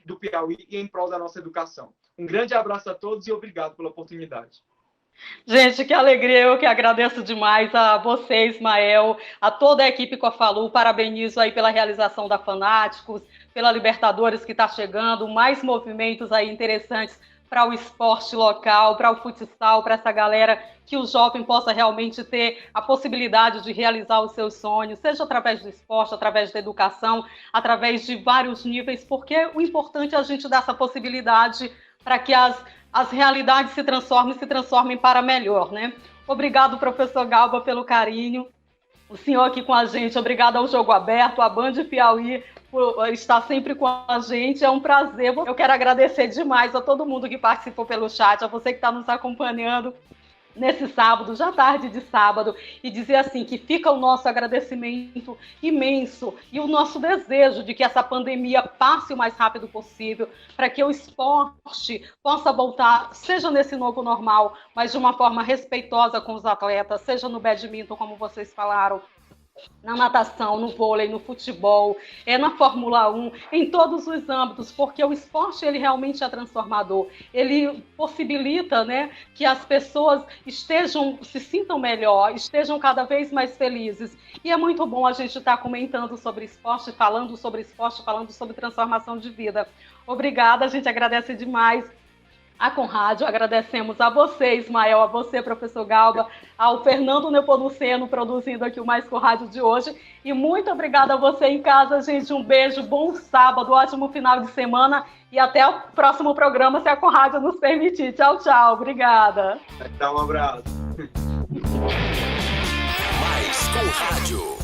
do Piauí e em prol da nossa educação. Um grande abraço a todos e obrigado pela oportunidade. Gente, que alegria, eu que agradeço demais a você, Ismael, a toda a equipe Cofalu, parabenizo aí pela realização da Fanáticos, pela Libertadores que está chegando, mais movimentos aí interessantes para o esporte local, para o futsal, para essa galera, que o jovem possa realmente ter a possibilidade de realizar os seus sonhos, seja através do esporte, através da educação, através de vários níveis, porque o importante é a gente dar essa possibilidade para que as realidades se transformem para melhor, né? Obrigado, professor Galba, pelo carinho. O senhor aqui com a gente, obrigado ao Jogo Aberto, à Band Piauí, por estar sempre com a gente. É um prazer. Eu quero agradecer demais a todo mundo que participou pelo chat, a você que está nos acompanhando nesse sábado, já tarde de sábado, e dizer assim que fica o nosso agradecimento imenso e o nosso desejo de que essa pandemia passe o mais rápido possível, para que o esporte possa voltar, seja nesse novo normal, mas de uma forma respeitosa com os atletas, seja no badminton, como vocês falaram, na natação, no vôlei, no futebol, na Fórmula 1, em todos os âmbitos, porque o esporte ele realmente é transformador, ele possibilita, né, que as pessoas se sintam melhor, estejam cada vez mais felizes, e é muito bom a gente estar comentando sobre esporte, falando sobre transformação de vida. Obrigada, a gente agradece demais a Conrádio, agradecemos a você, Ismael, a você, professor Galba, ao Fernando Nepomuceno, produzindo aqui o Mais Conrádio de hoje, e muito obrigada a você em casa, gente, um beijo, bom sábado, ótimo final de semana, e até o próximo programa, se a Conrádio nos permitir. Tchau, tchau, obrigada. Dá um abraço. Mais Conrádio.